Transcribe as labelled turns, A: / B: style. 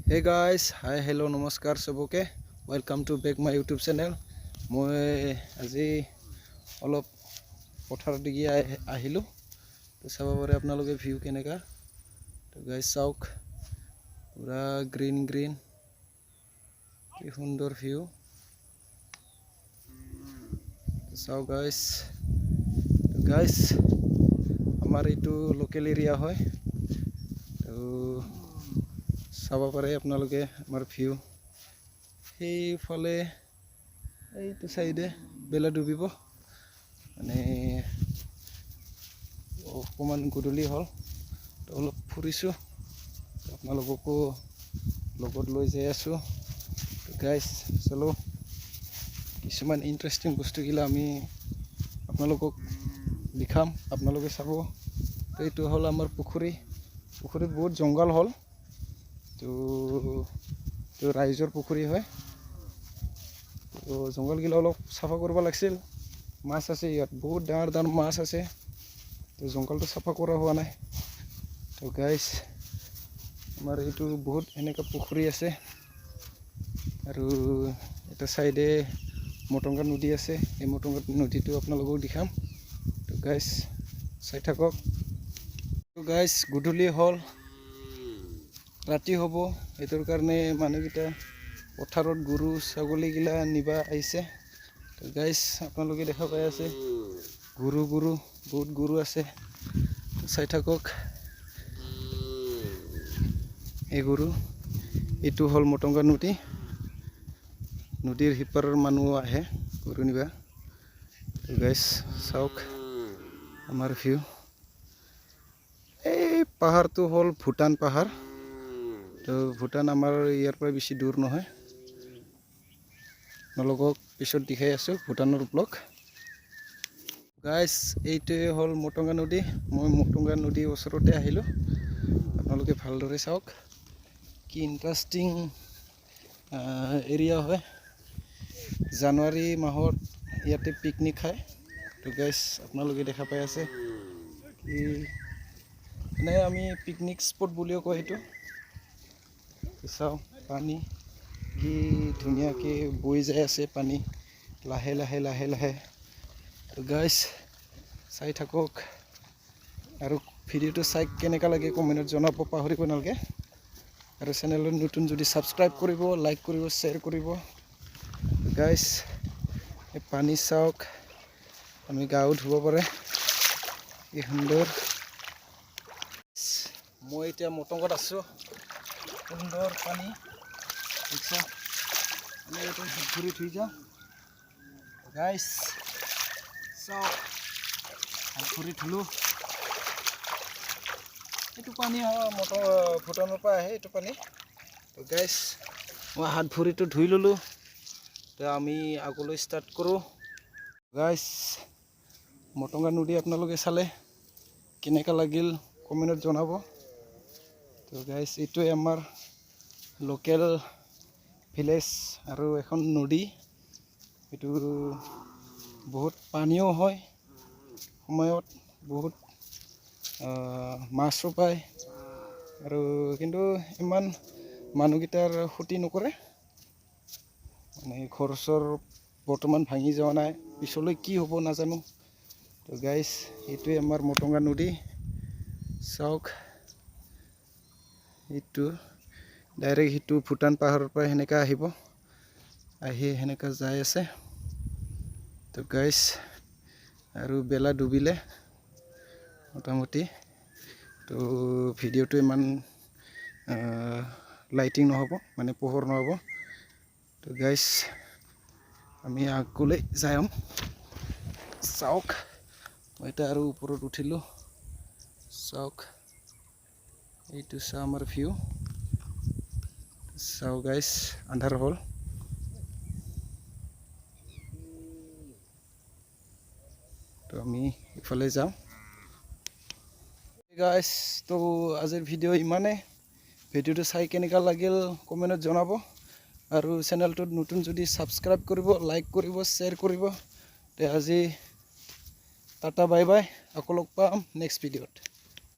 A: Hey guys, hi, hello, namaskar सबके welcome to back my YouTube channel. মই আজি অলপ পথাৰ দিগি আহিলো তো চাব পাৰে আপোনালোকে ভিউ কেনেকা তো গাইস চাওক পুৰা গ্ৰীন কি সুন্দৰ ভিউ তো চাওক গাইস আমাৰ এইটো লোকেল এৰিয়া হয় তো চাব পাৰে আপোনালোকে আমাৰ ভিউ সেইফালে এইটো সাইডে বেলা ডুবিব মানে অকমান গধূলি হল তো অলপ ফুৰিছো আপোনালোককো লগত লৈ যাই আছো তো গাইস চলো কিছুমান ইন্টাৰেষ্টিং বস্তু গিলা আমি আপোনালোকক দেখাম আপোনালোকে চাব তো এইটো হল আমাৰ পুখুৰীত বহুত জংগল হল তো ৰাইজৰ পুখুৰী হয় তো জংগল গিলা অলপ সাফা কৰিব লাগিছিল মাছ আছে ইয়াত বহুত ডাঙৰ মাছ আছে তো জংগলটো সাফা কৰা হোৱা নাই তো গাইস আমাৰ এইটো বহুত এনেকা পুখুৰী আছে আৰু এটা সাইডে মটংগা নদী আছে এই মটংগা নদীটো আপোনালোকক দেখাম তো গাইস চাই থাকক তো গাইস গধূলি হল ৰাতি হ'ব এটোৰ কাৰণে মানুহগিটা পথাৰত গৰু ছাগলী গিলা নিবা আহিছে তো গাইস আপোনালোকে দেখা পাই আছে গৰু বহুত গৰু আছে চাই থাকক এই গৰু এটো হল মটংগা নদীৰ হিপাৰৰ মানুহ আহে গৰু নিবা তো গাইস চাওক আমাৰ ভিউ এই পাহাৰটো হল ভুটান পাহাৰ তো ভুটান আমাৰ ইয়াৰ পৰা বেছি দূৰ নহয় নলগক পিছত দেখাই আছো ভুটানৰ ব্লক গাইস এইটোৱে হল মটংগা নদী মই মটংগা নদীৰ ওচৰতে আহিলো আপোনালোকে ভালদৰে চাওক কি ইন্টাৰেষ্টিং এৰিয়া হয় জানুৱাৰী মাহত ইয়াতে পিকনিক খায় তো গাইস আপোনালোকে দেখা পাই আছে কি মানে আমি পিকনিক স্পট বুলিও কয় এইটো চাও পানী কি ধুনীয়াকে বৈ যায় আছে পানী লাহে লাহে তো গাইস চাই থাকক আৰু ভিডিওটো চাই কেনেকা লাগে কমেন্টত জনাব পাহৰিব নালগে আৰু চেনেলত নতুন যদি সাবস্ক্ৰাইব কৰিব লাইক কৰিব শ্বেয়াৰ কৰিব গাইস এই পানী চাওক আমি গাও ধুব পাৰে কি সুন্দৰ মই এতিয়া মটংগত আছো সুন্দৰ পানী দেখছা আমি এইটো ঘূৰি থৈ যাওঁ গাইস চাওক ঘূৰি থলো এইটো পানী ভুটানৰ পৰা আহে এইটো পানী তো গাইস মই হাত ভৰিটো ধুই ললো তো আমি আগলৈ ষ্টাৰ্ট কৰো গাইস মটংগা নদী আপোনালোকে চালে কেনেকা লাগিল কমেন্টত জনাব তো গাইস এইটোৱে আমাৰ লোকেল ভিলেজ আৰু এখন নদী এইটো বহুত পানীও হয় সময়ত বহুত মাছো পায় আৰু কিন্তু ইমান মানুহগিটাৰ ক্ষতি নকৰে মানে ঘৰচৰ বৰ্তমান ভাঙি যোৱা নাই পিছলৈ কি হ'ব নাজানো তো গাইস এইটোৱে আমাৰ মটংগা নদী চাওক এইটো ডাইৰেক্ট হিটো ভুটান পাহাৰৰ পৰা হেনেকা আহিব আহি হেনেকা যাই আছে তো গাইস আৰু বেলা ডুবিলে মোটামুটি তো ভিডিওটো ইমান লাইটিং নহব মানে পোহৰ নহব তো গাইস আমি আগলৈ যাম চাওক মই এটা আৰু ওপৰত উঠিলো চাওক এইটো চা আমাৰ ভিউ চাও গাইস আন্ধাৰ হল তো আমি ইফালে যাম গাইস তো আজিৰ ভিডিও ইমানে ভিডিওটো চাই কেনেকা লাগিল কমেন্টত জনাব আৰু চেনেলটোত নতুন যদি সাবস্ক্ৰাইব কৰিব লাইক কৰিব শ্বেয়াৰ কৰিব তে আজি টাটা বাই বাই আকৌ লগ পাম নেক্সট ভিডিওত